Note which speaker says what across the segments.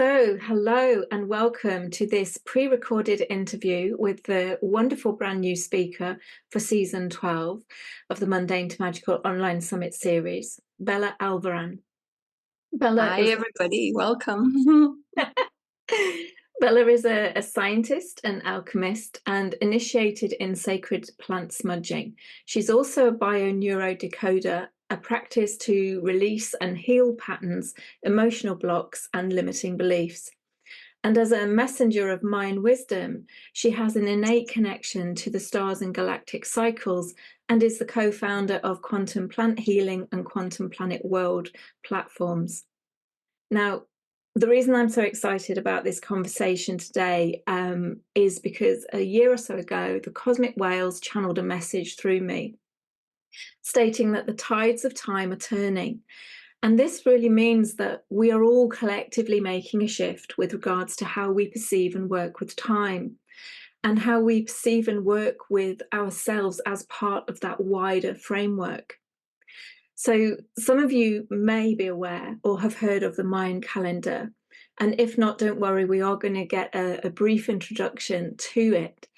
Speaker 1: So, hello and welcome to this pre-recorded interview with the wonderful brand new speaker for season 12 of the Mundane to Magical online summit series, Bella Alvaran.
Speaker 2: Hi, everybody. Welcome.
Speaker 1: Bella is a scientist, an alchemist, and initiated in Sacred Plant Smudging. She's also a Bio-neuro-decoder, a practice to release and heal patterns, emotional blocks, and limiting beliefs. And as a messenger of Mayan Wisdom, she has an innate connection to the stars and galactic cycles and is the co-founder of Quantum Plant Healing and Quantum Planet World platforms. Now, the reason I'm so excited about this conversation today is because a year or so ago, the cosmic whales channeled a message through me stating that the tides of time are turning. And this really means that we are all collectively making a shift with regards to how we perceive and work with time and how we perceive and work with ourselves as part of that wider framework. So some of you may be aware or have heard of the Mayan calendar. And if not, don't worry, we are going to get a brief introduction to it.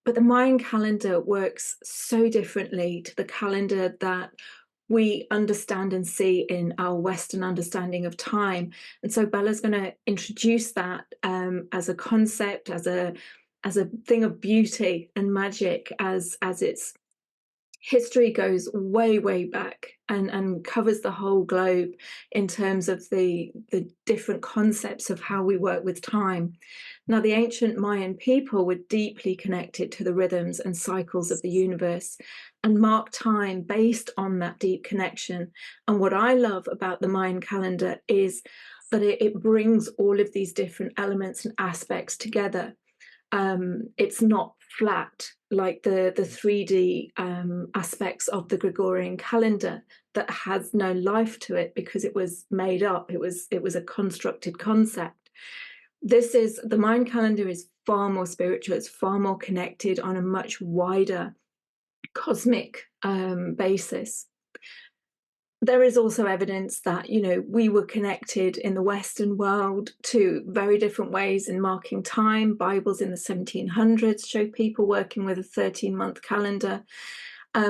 Speaker 1: But the Mayan calendar works so differently to the calendar that we understand and see in our Western understanding of time. And so Bella's going to introduce that as a concept, as a thing of beauty and magic, as its history goes way, way back and covers the whole globe in terms of the different concepts of how we work with time. Now, the ancient Mayan people were deeply connected to the rhythms and cycles of the universe and marked time based on that deep connection. And what I love about the Mayan calendar is that it brings all of these different elements and aspects together. It's not flat like the 3D aspects of the Gregorian calendar that has no life to it because it was made up. It was a constructed concept. The Mayan calendar is far more spiritual. It's far more connected on a much wider cosmic basis. There is also evidence that, we were connected in the Western world to very different ways in marking time. Bibles in the 1700s show people working with a 13-month calendar,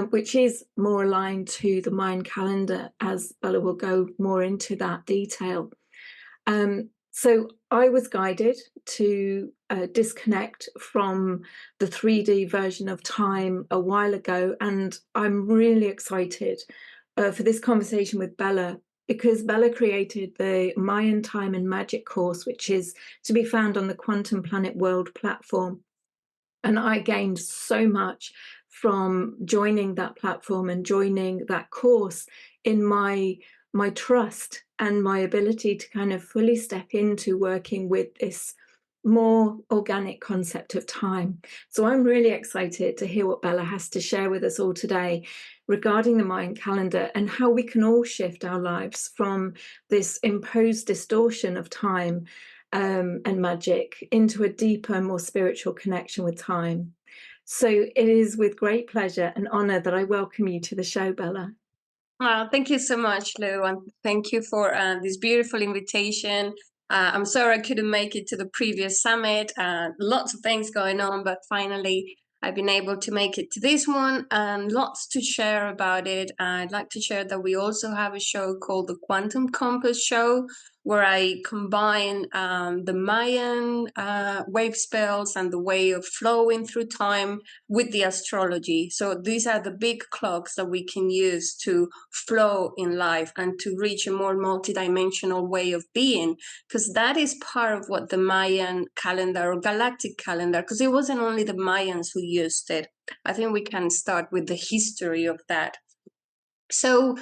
Speaker 1: which is more aligned to the Mayan calendar, as Bella will go more into that detail. So I was guided to disconnect from the 3D version of time a while ago, and I'm really excited for this conversation with Bella, because Bella created the Mayan Time and Magic course, which is to be found on the Quantum Planet World platform. And I gained so much from joining that platform and joining that course in my trust and my ability to kind of fully step into working with this more organic concept of time. So I'm really excited to hear what Bella has to share with us all today regarding the Mayan calendar and how we can all shift our lives from this imposed distortion of time and magic into a deeper, more spiritual connection with time. So it is with great pleasure and honor that I welcome you to the show, Bella.
Speaker 2: Thank you so much, Lou, and thank you for this beautiful invitation. I'm sorry I couldn't make it to the previous summit. Lots of things going on, but finally I've been able to make it to this one, and lots to share about it. I'd like to share that we also have a show called the Quantum Compass Show, where I combine the Mayan wave spells and the way of flowing through time with the astrology. So these are the big clocks that we can use to flow in life and to reach a more multidimensional way of being, because that is part of what the Mayan calendar or galactic calendar, because it wasn't only the Mayans who used it. I think we can start with the history of that. So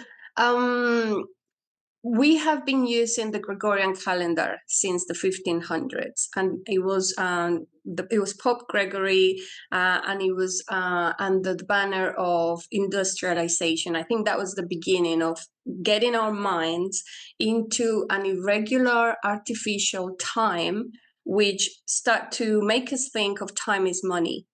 Speaker 2: we have been using the Gregorian calendar since the 1500s, and it was Pope Gregory, and it was under the banner of industrialization. I think that was the beginning of getting our minds into an irregular artificial time, which start to make us think of time as money.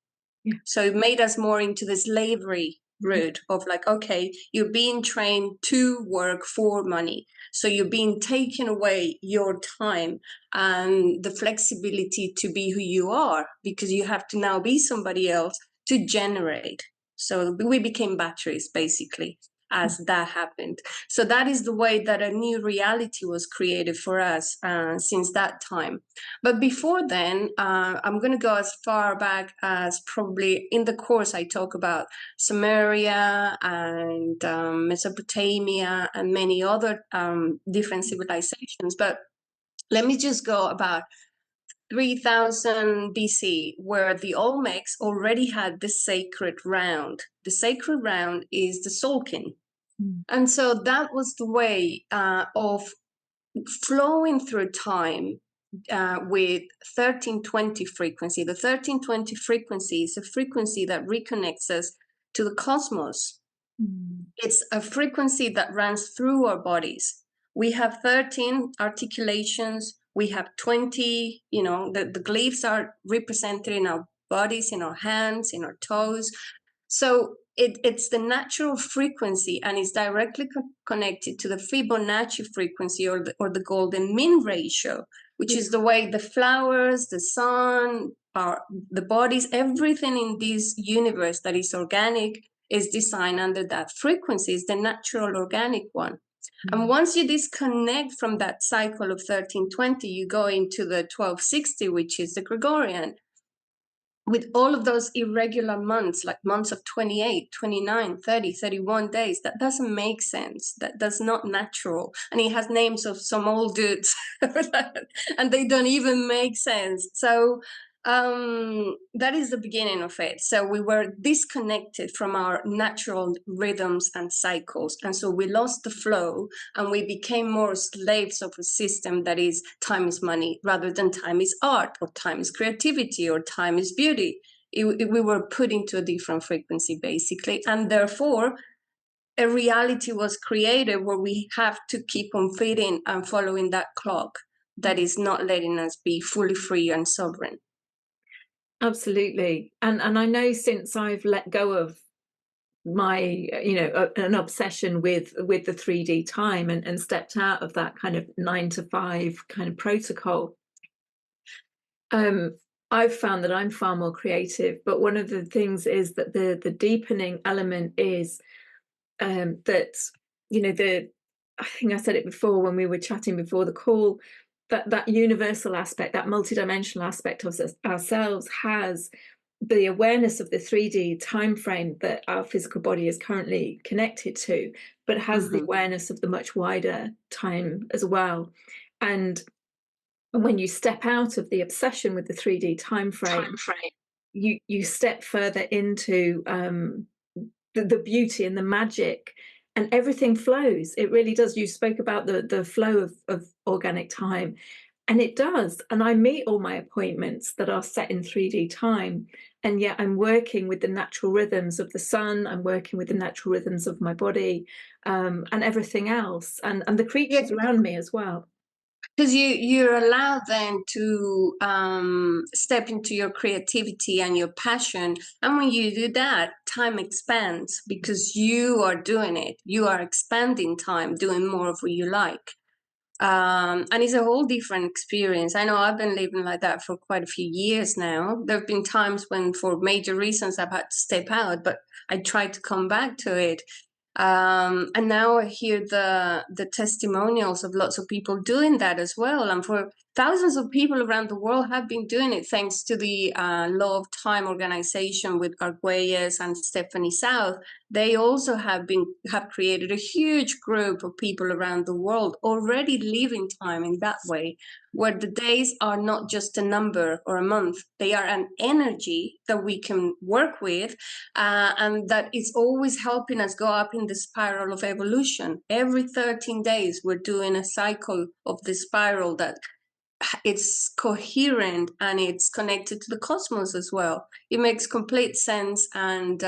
Speaker 2: Yeah. So it made us more into the slavery route of like, okay, you're being trained to work for money. So you're being taken away your time and the flexibility to be who you are, because you have to now be somebody else to generate. So we became batteries basically as that happened. So that is the way that a new reality was created for us since that time. But before then, I'm going to go as far back as probably in the course I talk about Samaria and Mesopotamia and many other different civilizations. But let me just go about 3000 BC, where the Olmecs already had the sacred round. The sacred round is the Solkin. And so that was the way of flowing through time with 1320 frequency. The 1320 frequency is a frequency that reconnects us to the cosmos. It's a frequency that runs through our bodies. We have 13 articulations. We have 20, the glyphs are represented in our bodies, in our hands, in our toes. So it's the natural frequency, and it's directly connected to the Fibonacci frequency or the golden mean ratio, which is the way the flowers, the sun, the bodies, everything in this universe that is organic is designed under that frequency, is the natural organic one. And once you disconnect from that cycle of 1320, you go into the 1260, which is the Gregorian, with all of those irregular months, like months of 28, 29, 30, 31 days. That doesn't make sense. That's not natural. And it has names of some old dudes and they don't even make sense. So that is the beginning of it. So we were disconnected from our natural rhythms and cycles. And so we lost the flow and we became more slaves of a system that is time is money rather than time is art, or time is creativity, or time is beauty. We were put into a different frequency basically. And therefore, a reality was created where we have to keep on feeding and following that clock that is not letting us be fully free and sovereign.
Speaker 1: Absolutely. And I know since I've let go of my an obsession with the 3D time and stepped out of that kind of 9 to 5 kind of protocol, I've found that I'm far more creative. But one of the things is that the deepening element is that I think I said it before when we were chatting before the call, that universal aspect, that multidimensional aspect of ourselves has the awareness of the 3D time frame that our physical body is currently connected to, but has the awareness of the much wider time as well. And when you step out of the obsession with the 3D time frame, you step further into the beauty and the magic, and everything flows. It really does. You spoke about the flow of organic time, and it does. And I meet all my appointments that are set in 3D time, and yet I'm working with the natural rhythms of the sun. I'm working with the natural rhythms of my body, and everything else, and the creatures around me as well.
Speaker 2: Because you're allowed then to step into your creativity and your passion. And when you do that, time expands because you are doing it. You are expanding time, doing more of what you like. And it's a whole different experience. I know I've been living like that for quite a few years now. There have been times when, for major reasons, I've had to step out, but I try to come back to it. And now I hear the testimonials of lots of people doing that as well. And for thousands of people around the world have been doing it thanks to the Law of Time organization with Arguelles and Stephanie South. They also have created a huge group of people around the world already living time in that way, where the days are not just a number or a month. They are an energy that we can work with, and that is always helping us go up in the spiral of evolution. Every 13 days, we're doing a cycle of the spiral that it's coherent and it's connected to the cosmos as well. It makes complete sense, and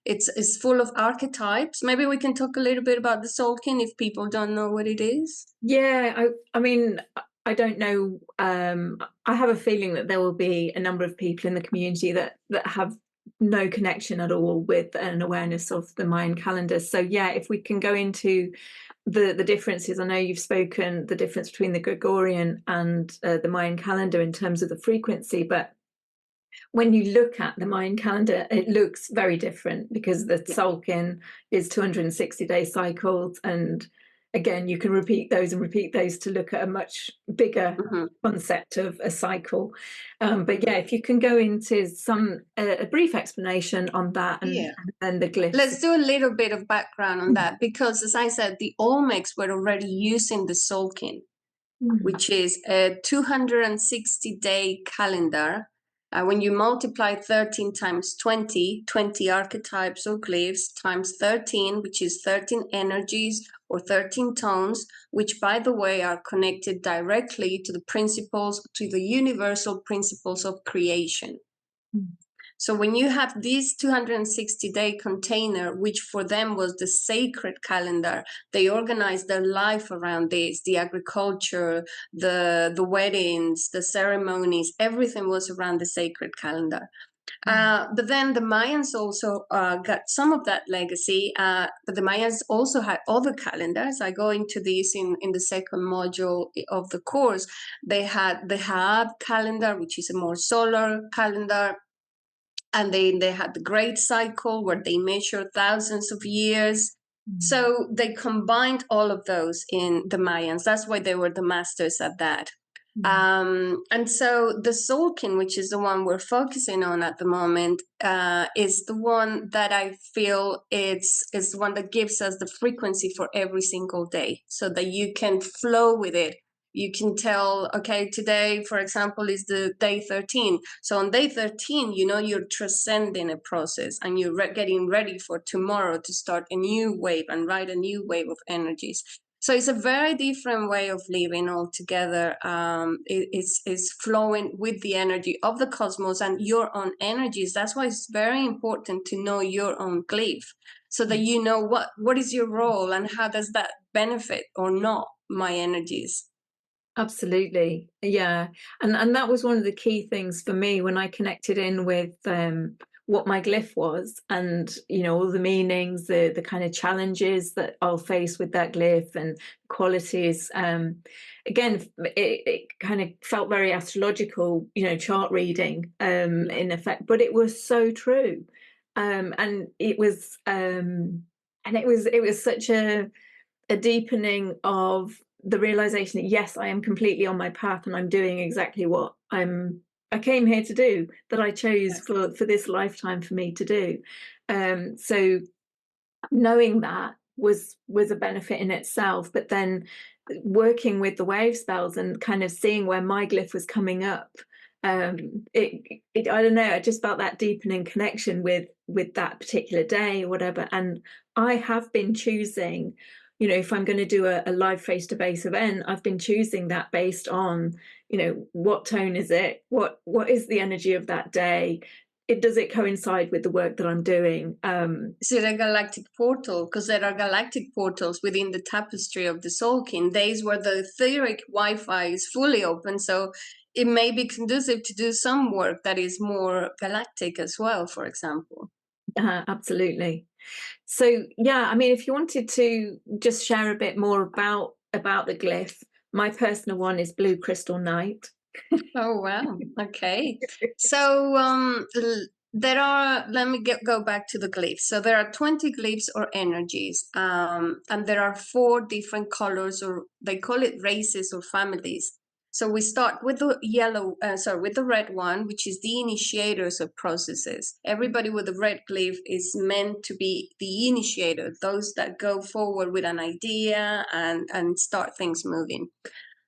Speaker 2: it's full of archetypes. Maybe we can talk a little bit about the Solkin if people don't know what it is.
Speaker 1: Yeah, I mean, I don't know. I have a feeling that there will be a number of people in the community that have no connection at all with an awareness of the Mayan calendar. So yeah, if we can go into the differences, I know you've spoken the difference between the Gregorian and the Mayan calendar in terms of the frequency, but when you look at the Mayan calendar, it looks very different because the Tzolk'in is 260-day cycles, and again, you can repeat those to look at a much bigger concept of a cycle. But yeah, if you can go into a brief explanation on that, and then the glyphs.
Speaker 2: Let's do a little bit of background on that, because as I said, the Olmecs were already using the Tzolk'in, which is a 260-day calendar. When you multiply 13 times 20 archetypes or glyphs times 13, which is 13 energies or 13 tones, which, by the way, are connected directly to the principles, to the universal principles of creation. So when you have this 260-day container, which for them was the sacred calendar, they organized their life around this, the agriculture, the weddings, the ceremonies, everything was around the sacred calendar. But then the Mayans also got some of that legacy, but the Mayans also had other calendars. I go into this in the second module of the course. They had the Haab calendar, which is a more solar calendar. And they had the Great Cycle, where they measured thousands of years. So they combined all of those in the Mayans. That's why they were the masters at that. And so the Tzolk'in, which is the one we're focusing on at the moment, is the one that I feel is the one that gives us the frequency for every single day, so that you can flow with it. You can tell, okay, today, for example, is the day 13. So on day 13, you know, you're transcending a process, and you're getting ready for tomorrow to start a new wave and ride a new wave of energies. So it's a very different way of living altogether. It's flowing with the energy of the cosmos and your own energies. That's why it's very important to know your own glyph, so that you know what is your role and how does that benefit or not my energies.
Speaker 1: Absolutely. Yeah. And that was one of the key things for me when I connected in with what my glyph was, and you know, all the meanings, the kind of challenges that I'll face with that glyph and qualities. Again, it kind of felt very astrological, you know, chart reading in effect, but it was so true. And it was such a deepening of the realization that yes, I am completely on my path, and I'm doing exactly what I came here to do, that I chose for this lifetime for me to do. So knowing that was a benefit in itself, but then working with the wave spells and kind of seeing where my glyph was coming up, I don't know, I just felt that deepening connection with that particular day or whatever. And I have been choosing, you know, if I'm going to do a live face-to-face event, I've been choosing that based on, you know, what tone is it, what is the energy of that day, does it coincide with the work that I'm doing?
Speaker 2: Is it a galactic portal? Because there are galactic portals within the tapestry of the Tzolk'in, days where the etheric Wi-Fi is fully open, so it may be conducive to do some work that is more galactic as well, for example.
Speaker 1: Absolutely. So yeah, I mean, if you wanted to just share a bit more about the glyph, my personal one is Blue Crystal Night.
Speaker 2: Oh wow, okay. So there are, let me go back to the glyphs. So there are 20 glyphs or energies, and there are 4 different colors, or they call it races or families. So we start with the with the red one, which is the initiators of processes. Everybody with the red glyph is meant to be the initiator, those that go forward with an idea and start things moving.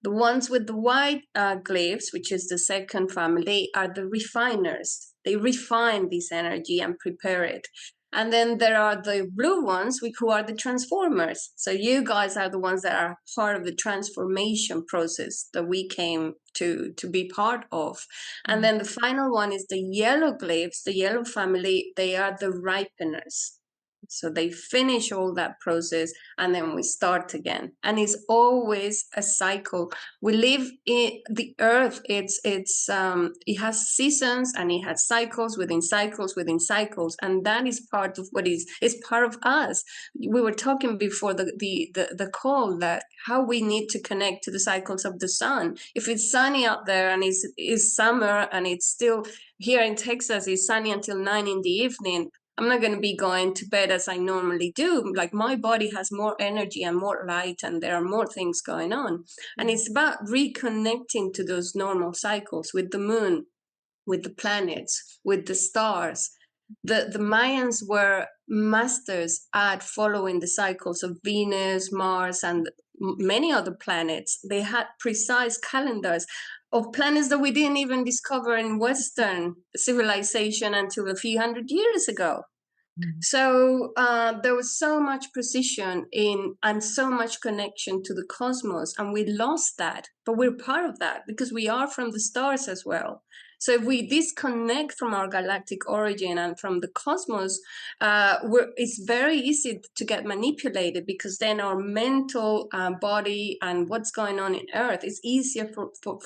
Speaker 2: The ones with the white glyphs, which is the second family, are the refiners. They refine this energy and prepare it. And then there are the blue ones, who are the transformers. So you guys are the ones that are part of the transformation process that we came to be part of. And then the final one is the yellow glyphs, the yellow family. They are the ripeners. So they finish all that process and then we start again. And it's always a cycle. We live in the earth. It has seasons and it has cycles within cycles within cycles. And that is part of what is part of us. We were talking before the call that how we need to connect to the cycles of the sun. If it's sunny out there and it's summer and it's still here in Texas, it's sunny until 9 in the evening. I'm not going to be going to bed as I normally do. Like my body has more energy and more light and there are more things going on. And it's about reconnecting to those normal cycles with the moon, with the planets, with the stars. The Mayans were masters at following the cycles of Venus, Mars, and many other planets. They had precise calendars of planets that we didn't even discover in Western civilization until a few hundred years ago. So there was so much precision in and so much connection to the cosmos, and we lost that. But we're part of that because we are from the stars as well. So if we disconnect from our galactic origin and from the cosmos, it's very easy to get manipulated because then our mental body and what's going on in Earth is easier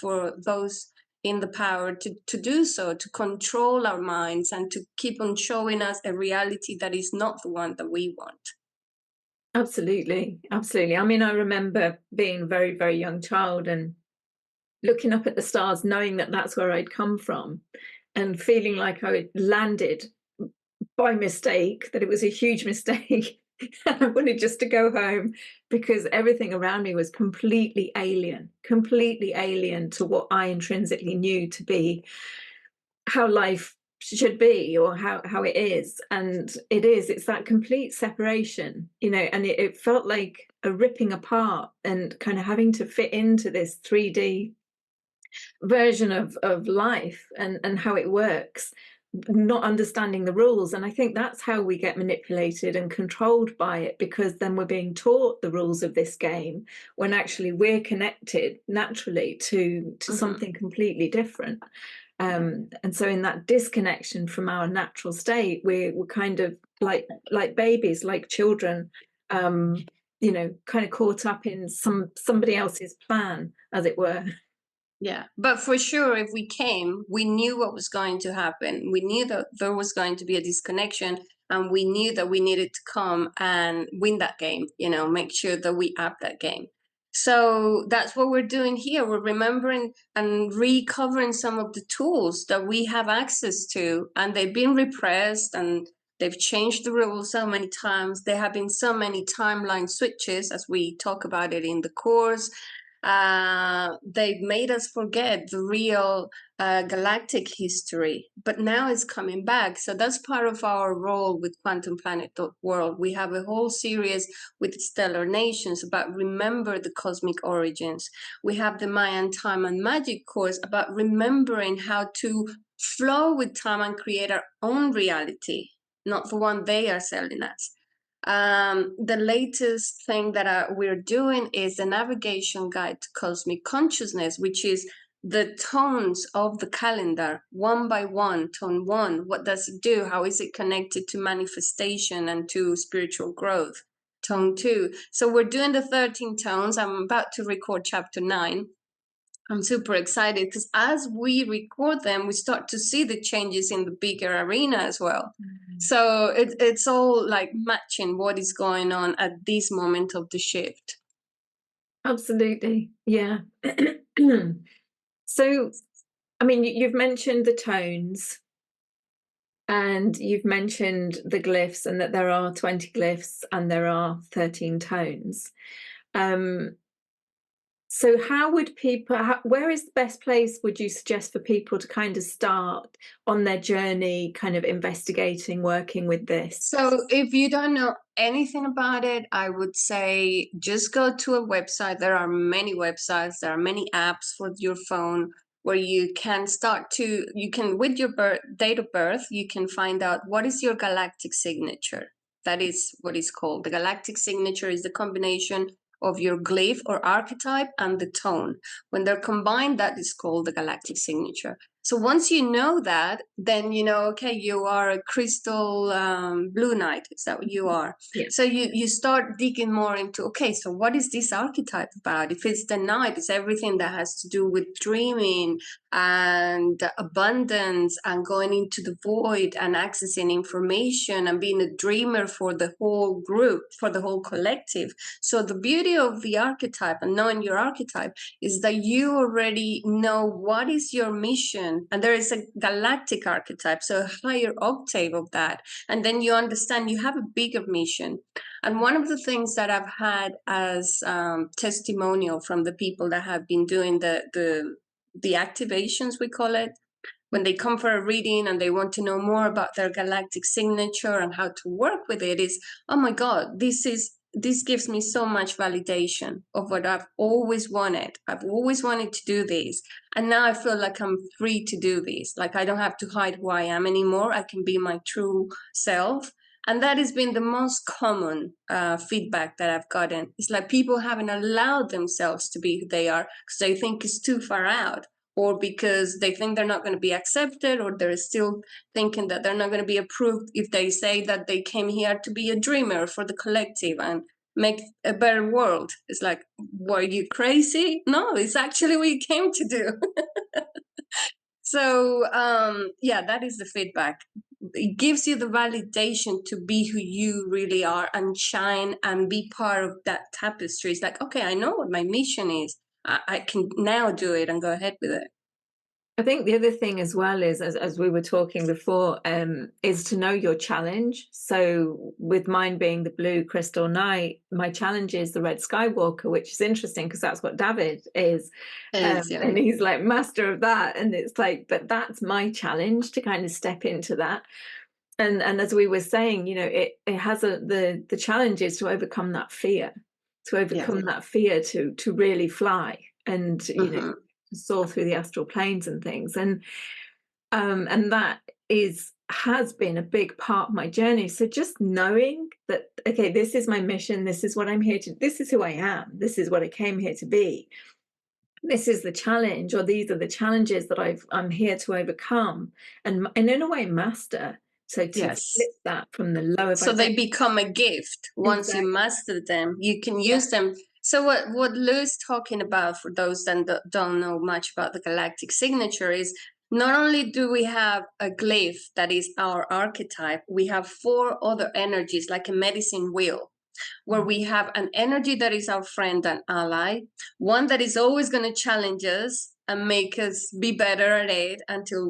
Speaker 2: for those in the power to do so, to control our minds and to keep on showing us a reality that is not the one that we want.
Speaker 1: Absolutely, absolutely. I mean, I remember being a very, very young child and looking up at the stars, knowing that that's where I'd come from, and feeling like I had landed by mistake, that it was a huge mistake. And I wanted just to go home because everything around me was completely alien to what I intrinsically knew to be how life should be or how it is. And it's that complete separation, you know, and it felt like a ripping apart and kind of having to fit into this 3D version of life and how it works, not understanding the rules. And I think that's how we get manipulated and controlled by it, because then we're being taught the rules of this game when actually we're connected naturally to something completely different. And so in that disconnection from our natural state, we're kind of like babies, like children, you know, kind of caught up in somebody else's plan, as it were.
Speaker 2: Yeah, but for sure, if we came, we knew what was going to happen. We knew that there was going to be a disconnection, and we knew that we needed to come and win that game, you know, make sure that we up that game. So that's what we're doing here. We're remembering and recovering some of the tools that we have access to, and they've been repressed and they've changed the rules so many times. There have been so many timeline switches, as we talk about it in the course. They've made us forget the real galactic history, but now it's coming back. So that's part of our role with quantumplanet.world. We have a whole series with stellar nations about remember the cosmic origins. We have the Mayan time and magic course about remembering how to flow with time and create our own reality, not the one they are selling us. The latest thing that we're doing is the navigation guide to cosmic consciousness, which is the tones of the calendar, one by one. Tone 1, what does it do? How is it connected to manifestation and to spiritual growth? Tone 2. So we're doing the 13 tones. I'm about to record chapter 9. I'm super excited because as we record them, we start to see the changes in the bigger arena as well. So it's all like matching what is going on at this moment of the shift.
Speaker 1: Absolutely, yeah. So, I mean, you've mentioned the tones and you've mentioned the glyphs, and that there are 20 glyphs and there are 13 tones. So how would people, where is the best place, would you suggest, for people to kind of start on their journey, kind of investigating, working with this?
Speaker 2: So if you don't know anything about it, I would say just go to a website. There are many websites, there are many apps for your phone where you can with your date of birth, you can find out what is your galactic signature. That is what is called. The galactic signature is the combination of your glyph or archetype and the tone. When they're combined, that is called the galactic signature. So once you know that, then you know, okay, you are a crystal blue knight. Is that what you are?
Speaker 1: Yeah.
Speaker 2: So you start digging more into, okay, so what is this archetype about? If it's the knight, it's everything that has to do with dreaming and abundance and going into the void and accessing information and being a dreamer for the whole group, for the whole collective. So the beauty of the archetype and knowing your archetype is that you already know what is your mission, and there is a galactic archetype, so a higher octave of that, and then you understand you have a bigger mission. And one of the things that I've had as testimonial from the people that have been doing the activations, we call it, when they come for a reading and they want to know more about their galactic signature and how to work with it, is, oh my God, this gives me so much validation of what I've always wanted. I've always wanted to do this. And now I feel like I'm free to do this. Like I don't have to hide who I am anymore. I can be my true self. And that has been the most common feedback that I've gotten. It's like people haven't allowed themselves to be who they are because they think it's too far out, or because they think they're not going to be accepted, or they're still thinking that they're not going to be approved if they say that they came here to be a dreamer for the collective and make a better world. It's like, were you crazy? No, it's actually what you came to do. So yeah, that is the feedback. It gives you the validation to be who you really are and shine and be part of that tapestry. It's like, okay, I know what my mission is. I can now do it and go ahead with it.
Speaker 1: I think the other thing as well is, as we were talking before, is to know your challenge. So with mine being the blue crystal knight, my challenge is the red skywalker, which is interesting because that's what David is.
Speaker 2: Yeah.
Speaker 1: And he's like master of that. And it's like, but that's my challenge to kind of step into that. And as we were saying, you know, it has the challenge is to overcome that fear, to really fly and, you know, soar through the astral planes and things. And that has been a big part of my journey. So just knowing that, okay, this is my mission, this is what I'm here to, this is who I am, this is what I came here to be, this is the challenge, or these are the challenges that I'm here to overcome and in a way master. So to flip that from the lower,
Speaker 2: so they become a gift once you master them. You can use them. So what Lou's talking about, for those that don't know much about the galactic signature, is not only do we have a glyph that is our archetype, we have 4 other energies like a medicine wheel, where we have an energy that is our friend and ally, one that is always going to challenge us and make us be better at it until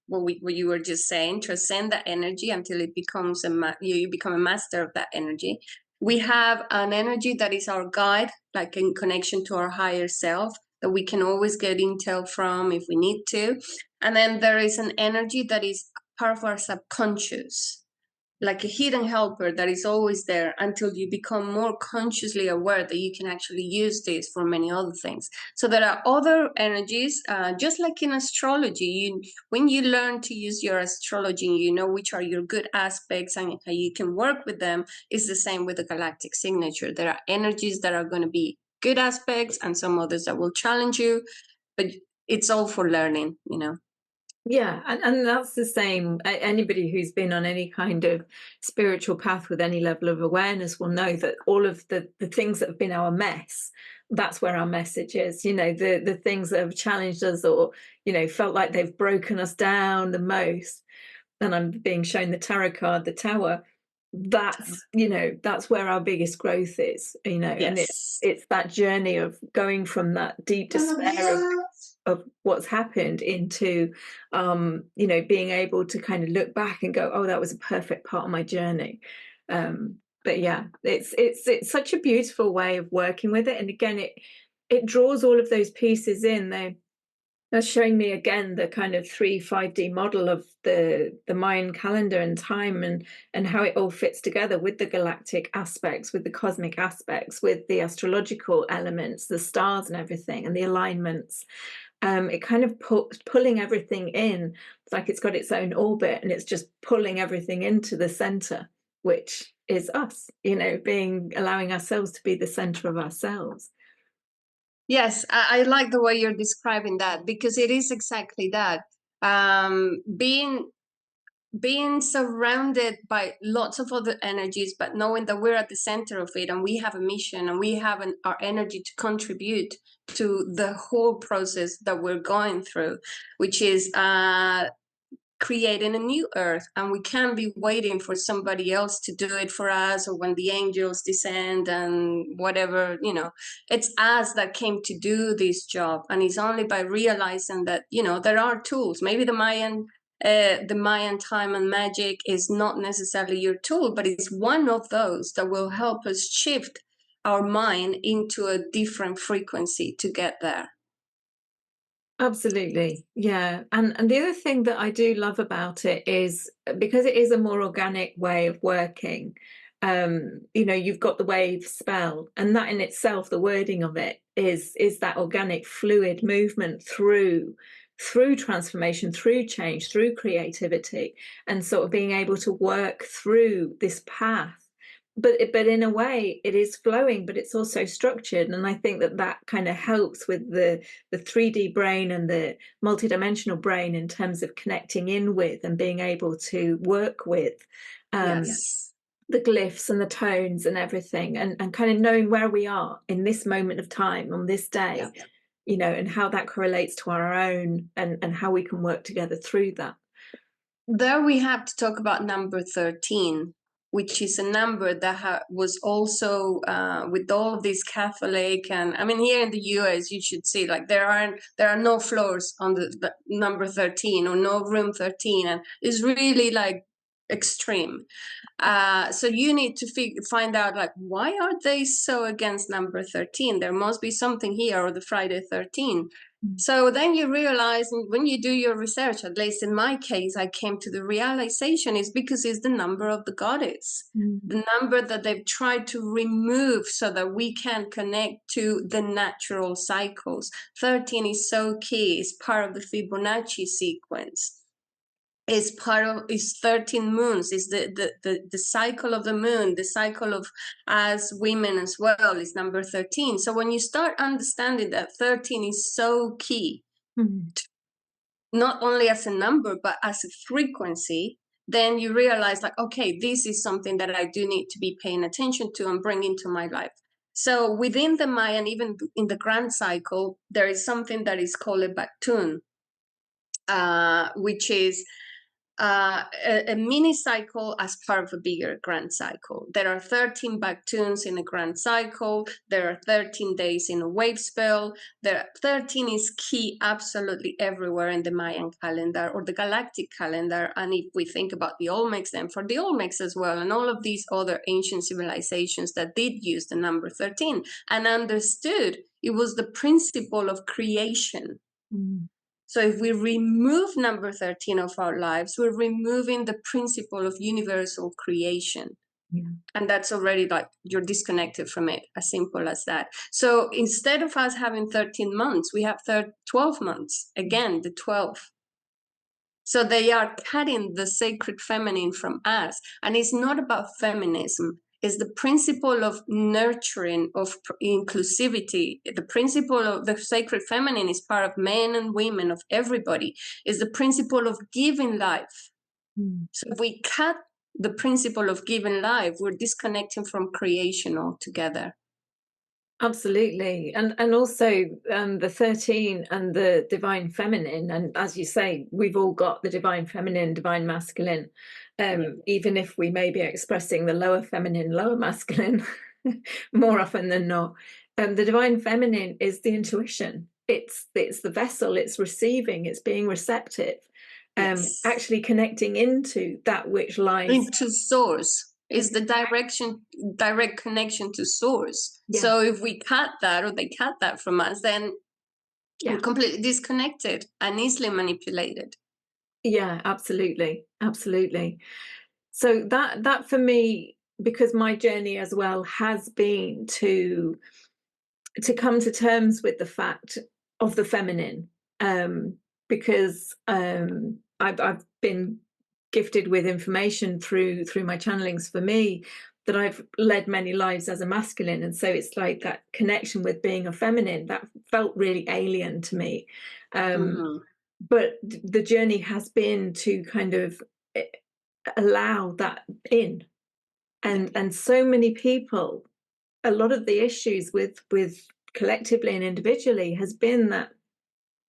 Speaker 2: what you were just saying, transcend that energy until it becomes you become a master of that energy. We have an energy that is our guide, like in connection to our higher self, that we can always get intel from if we need to. And then there is an energy that is part of our subconscious, like a hidden helper that is always there until you become more consciously aware that you can actually use this for many other things. So there are other energies, just like in astrology. When you learn to use your astrology, you know which are your good aspects and how you can work with them. It's the same with the galactic signature. There are energies that are going to be good aspects and some others that will challenge you, but it's all for learning, you know.
Speaker 1: Yeah, and that's the same. Anybody who's been on any kind of spiritual path with any level of awareness will know that all of the things that have been our mess, that's where our message is. You know, the things that have challenged us or, you know, felt like they've broken us down the most. And I'm being shown the tarot card, the Tower. That's, you know, that's where our biggest growth is, you know, and it's that journey of going from that deep despair of what's happened into you know, being able to kind of look back and go, oh, that was a perfect part of my journey. But yeah, it's such a beautiful way of working with it. And again, it draws all of those pieces in. They're showing me again the kind of 5D model of the Mayan calendar and time and how it all fits together with the galactic aspects, with the cosmic aspects, with the astrological elements, the stars and everything, and the alignments. It kind of pulling everything in. It's like it's got its own orbit and it's just pulling everything into the center, which is us, you know, allowing ourselves to be the center of ourselves.
Speaker 2: Yes, I like the way you're describing that, because it is exactly that. Being surrounded by lots of other energies, but knowing that we're at the center of it and we have a mission and we have our energy to contribute to the whole process that we're going through, which is creating a new earth. And we can't be waiting for somebody else to do it for us, or when the angels descend and whatever, it's us that came to do this job. And it's only by realizing that, there are tools. Maybe the Mayan time and magic is not necessarily your tool, but it's one of those that will help us shift our mind into a different frequency to get there.
Speaker 1: Absolutely. Yeah. And the other thing that I do love about it is because it is a more organic way of working, you've got the wave spell, and that in itself, the wording of it is that organic fluid movement through transformation, through change, through creativity, and sort of being able to work through this path. But in a way it is flowing, but it's also structured, and I think that kind of helps with the 3D brain and the multidimensional brain in terms of connecting in with and being able to work with
Speaker 2: Yes.
Speaker 1: the glyphs and the tones and everything, and kind of knowing where we are in this moment of time on this day. And how that correlates to our own, and how we can work together through that.
Speaker 2: There we have to talk about number 13, which is a number that was also with all of these Catholic, and I mean, here in the US, you should see, like, there are no floors on the number 13, or no room 13, and it's really like extreme. So you need to find out, like, why are they so against number 13? There must be something here, or the Friday 13. So then you realize, when you do your research, at least in my case, I came to the realization is because it's the number of the goddess, the number that they've tried to remove so that we can connect to the natural cycles. 13 is so key. It's part of the Fibonacci sequence. Is 13 moons, is the cycle of the moon, the cycle of us women as well, is number 13. So when you start understanding that 13 is so key, not only as a number, but as a frequency, then you realize, like, okay, this is something that I do need to be paying attention to and bring into my life. So within the Mayan, even in the grand cycle, there is something that is called a Baktun, which is a mini cycle as part of a bigger grand cycle. There are 13 Baktuns in a grand cycle. There are 13 days in a wave spell. 13 is key absolutely everywhere in the Mayan calendar or the galactic calendar. And if we think about the Olmecs, then for the Olmecs as well, and all of these other ancient civilizations that did use the number 13 and understood it was the principle of creation. So if we remove number 13 of our lives, we're removing the principle of universal creation. And that's already, like, you're disconnected from it, as simple as that. So instead of us having 13 months, we have 12 months. Again, the 12. So they are cutting the sacred feminine from us. And it's not about feminism. Is the principle of nurturing, of inclusivity. The principle of the sacred feminine is part of men and women, of everybody, is the principle of giving life. So if we cut the principle of giving life, we're disconnecting from creation altogether.
Speaker 1: Absolutely. And also the 13 and the divine feminine, and as you say, we've all got the divine feminine, divine masculine, even if we may be expressing the lower feminine, lower masculine more often than not. The divine feminine is the intuition. It's the vessel, it's receiving, it's being receptive, actually connecting into that which lies
Speaker 2: into source. Is the direct connection to source. So if we cut that, or they cut that from us, then we're completely disconnected and easily manipulated.
Speaker 1: Yeah, absolutely. So that for me, because my journey as well has been to come to terms with the fact of the feminine, because I've been gifted with information through my channelings, for me, that I've led many lives as a masculine, and so it's like that connection with being a feminine that felt really alien to me. but the journey has been to kind of allow that in. And so many people, a lot of the issues with collectively and individually has been that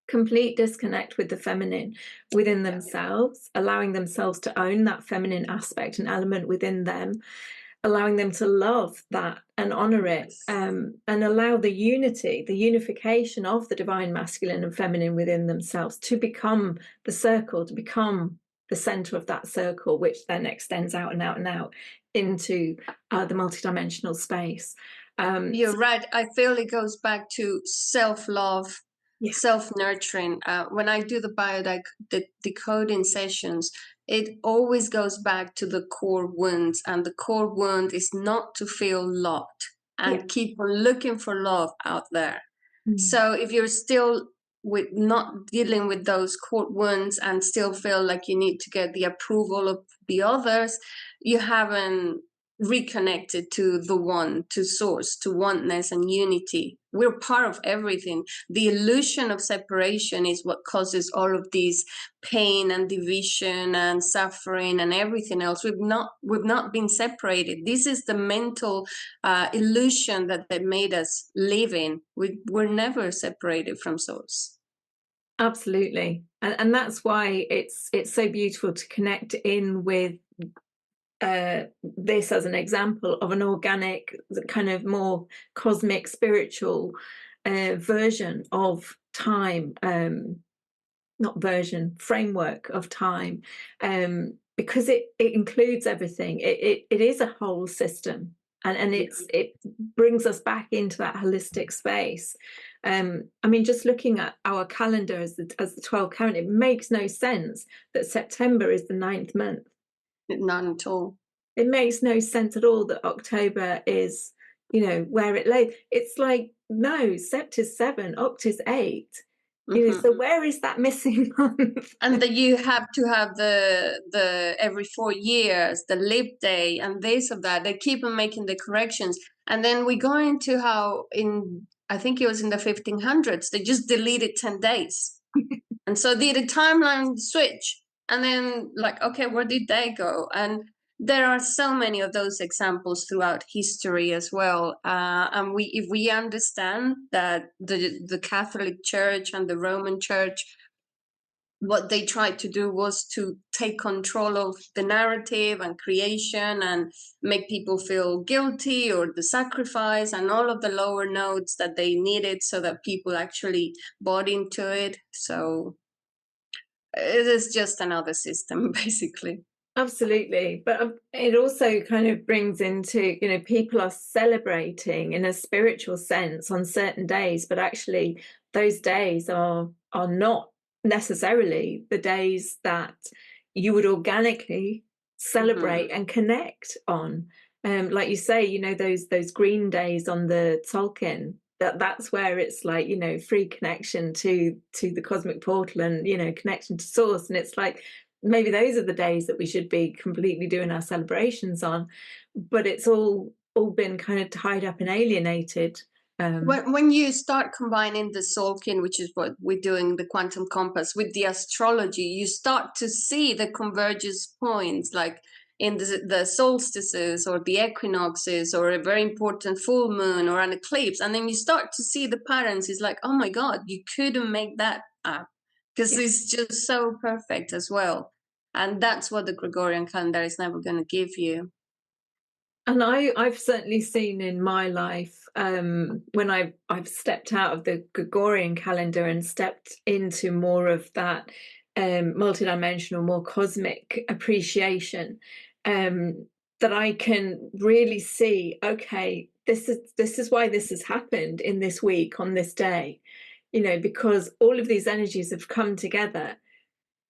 Speaker 1: complete disconnect with the feminine within themselves, allowing themselves to own that feminine aspect and element within them, allowing them to love that and honor it, and allow the unity, the unification of the divine masculine and feminine within themselves to become the circle, to become the center of that circle, which then extends out and out and out into the multidimensional space.
Speaker 2: You're right. I feel it goes back to self-love,
Speaker 1: Yeah.
Speaker 2: self-nurturing. When I do the decoding sessions, it always goes back to the core wounds, and the core wound is not to feel loved and keep on looking for love out there. So if you're still with not dealing with those core wounds and still feel like you need to get the approval of the others, you haven't reconnected to the one, to source, to oneness and unity. We're part of everything. The illusion of separation is what causes all of these pain and division and suffering and everything else. We've not been separated. This is the mental illusion that they made us live in. We're never separated from source.
Speaker 1: Absolutely. And that's why it's so beautiful to connect in with this as an example of an organic, kind of more cosmic, spiritual version of time, framework of time, because it includes everything. It is a whole system, and it brings us back into that holistic space. I mean, just looking at our calendar as the 12 count, it makes no sense that September is the 9th month.
Speaker 2: None at all.
Speaker 1: It makes no sense at all that October is, where it lay. It's like, no, Sept is 7, Oct is 8. So where is that missing month?
Speaker 2: And that you have to have the every 4 years, the leap day and this of that. They keep on making the corrections. And then we go into how I think it was in the 1500s, they just deleted 10 days. And so did a timeline switch. And then okay, where did they go? And there are so many of those examples throughout history as well. And if we understand that the Catholic Church and the Roman Church, what they tried to do was to take control of the narrative and creation and make people feel guilty or the sacrifice and all of the lower notes that they needed so that people actually bought into it. So it is just another system, basically.
Speaker 1: Absolutely. But it also kind of brings into, people are celebrating in a spiritual sense on certain days, but actually those days are not necessarily the days that you would organically celebrate and connect on. Like you say, those green days on the Tolkien, that's where it's like, free connection to the cosmic portal and, connection to source. And it's like, maybe those are the days that we should be completely doing our celebrations on, but it's all been kind of tied up and alienated.
Speaker 2: When you start combining the Solkin, which is what we're doing, the quantum compass, with the astrology, you start to see the convergence points, like in the solstices or the equinoxes or a very important full moon or an eclipse. And then you start to see the patterns. It's like, oh my God, you couldn't make that up, because it's just so perfect as well. And that's what the Gregorian calendar is never going to give you.
Speaker 1: And I've certainly seen in my life, when I've stepped out of the Gregorian calendar and stepped into more of that multidimensional, more cosmic appreciation, that I can really see, okay, this is why this has happened in this week on this day, because all of these energies have come together,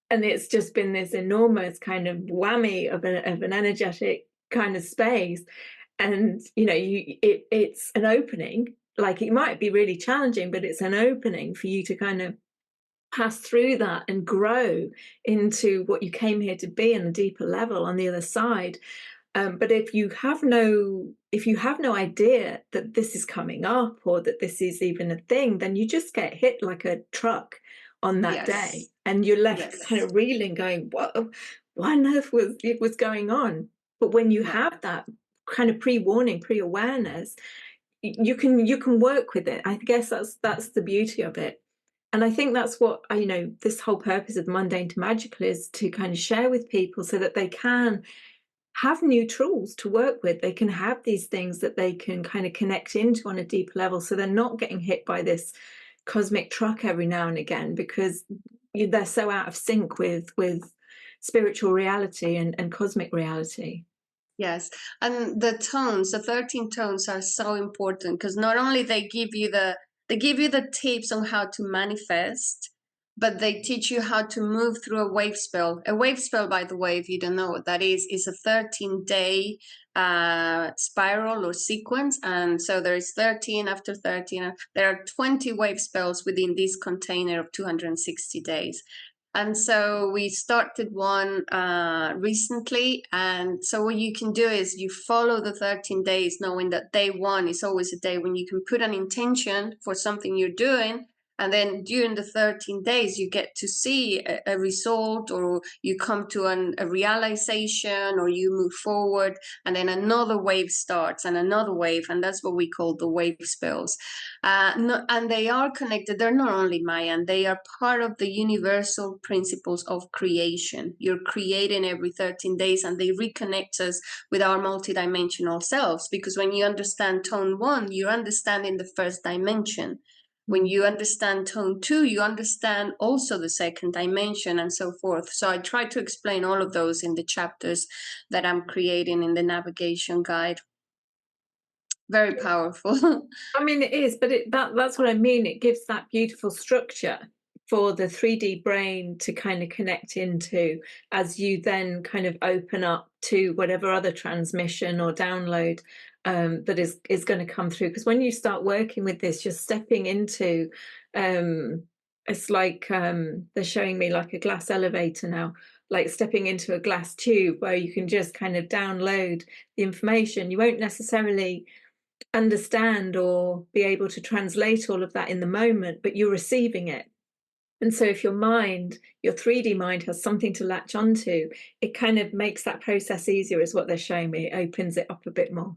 Speaker 1: and it's just been this enormous kind of whammy of an energetic kind of space. And it's an opening. Like, it might be really challenging, but it's an opening for you to kind of pass through that and grow into what you came here to be on a deeper level on the other side. But if you have no idea that this is coming up or that this is even a thing, then you just get hit like a truck on that day, and you're left kind of reeling, going, what on earth was going on? But when you have that kind of pre-warning, pre-awareness, you can work with it. I guess that's the beauty of it. And I think that's what this whole purpose of Mundane to Magical is, to kind of share with people so that they can have new tools to work with. They can have these things that they can kind of connect into on a deeper level, so they're not getting hit by this cosmic truck every now and again, because they're so out of sync with spiritual reality and cosmic reality.
Speaker 2: Yes, and the tones, the 13 tones are so important, because not only they give you the tips on how to manifest, but they teach you how to move through a wave spell. A wave spell, by the way, if you don't know what that is a 13-day spiral or sequence. And so there is 13 after 13. There are 20 wave spells within this container of 260 days. And so we started one recently. And so what you can do is you follow the 13 days, knowing that day one is always a day when you can put an intention for something you're doing. And then during the 13 days, you get to see a result, or you come to a realization, or you move forward, and then another wave starts and another wave. And that's what we call the wave spells. And they are connected. They're not only Mayan, they are part of the universal principles of creation. You're creating every 13 days, and they reconnect us with our multidimensional selves. Because when you understand tone 1, you're understanding the first dimension. When you understand tone 2, you understand also the second dimension, and so forth. So I try to explain all of those in the chapters that I'm creating in the navigation guide. Very powerful.
Speaker 1: I mean, it is, but that's what I mean. It gives that beautiful structure for the 3D brain to kind of connect into, as you then kind of open up to whatever other transmission or download that is going to come through. Because when you start working with this, you're stepping into, it's like they're showing me like a glass elevator now, like stepping into a glass tube where you can just kind of download the information. You won't necessarily understand or be able to translate all of that in the moment, but you're receiving it. And so if your 3D mind has something to latch onto, it kind of makes that process easier, is what they're showing me. It opens it up a bit more.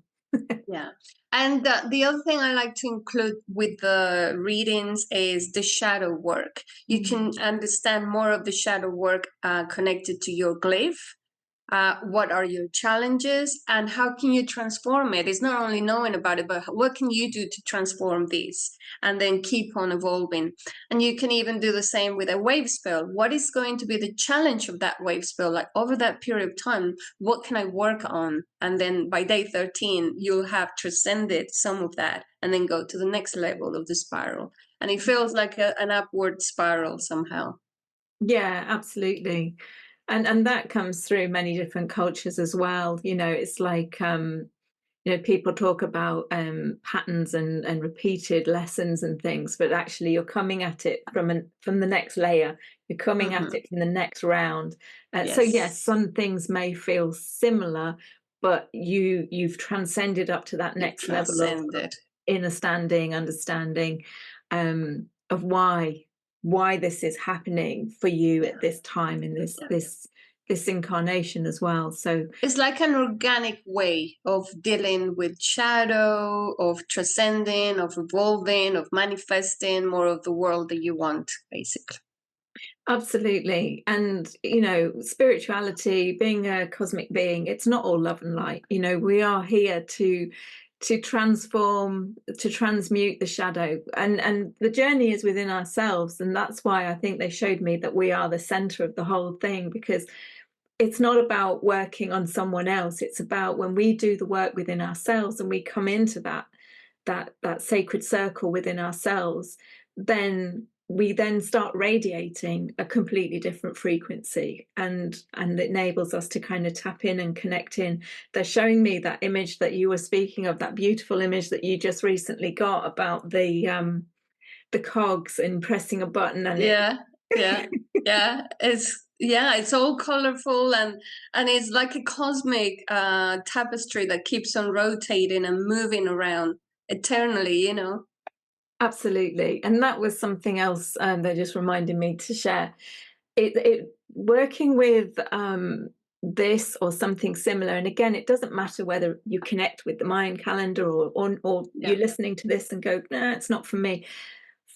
Speaker 2: Yeah. And the other thing I like to include with the readings is the shadow work. You can understand more of the shadow work connected to your glyph. What are your challenges, and how can you transform it? It's not only knowing about it, but what can you do to transform this and then keep on evolving? And you can even do the same with a wave spell. What is going to be the challenge of that wave spell? Like over that period of time, what can I work on? And then by day 13, you'll have transcended some of that, and then go to the next level of the spiral. And it feels like an upward spiral somehow.
Speaker 1: Yeah, absolutely. And that comes through many different cultures as well. It's like people talk about patterns and repeated lessons and things, but actually you're coming at it from the next layer. You're coming at it from the next round. So yes, some things may feel similar, but you've transcended up to that next level of understanding of why this is happening for you at this time in this incarnation as well. So
Speaker 2: it's like an organic way of dealing with shadow, of transcending, of evolving, of manifesting more of the world that you want, basically.
Speaker 1: Absolutely. And spirituality, being a cosmic being, it's not all love and light. We are here to transform, to transmute the shadow, and the journey is within ourselves. And that's why I think they showed me that we are the center of the whole thing, because it's not about working on someone else. It's about when we do the work within ourselves and we come into that sacred circle within ourselves, then we then start radiating a completely different frequency, and it enables us to kind of tap in and connect in. They're showing me that image that you were speaking of, that beautiful image that you just recently got about the cogs and pressing a button, and
Speaker 2: it's all colorful, and it's like a cosmic tapestry that keeps on rotating and moving around eternally.
Speaker 1: Absolutely. And that was something else that just reminded me to share. It working with this or something similar, and again, it doesn't matter whether you connect with the Mayan calendar or
Speaker 2: Yeah.
Speaker 1: you're listening to this and go, nah, it's not for me.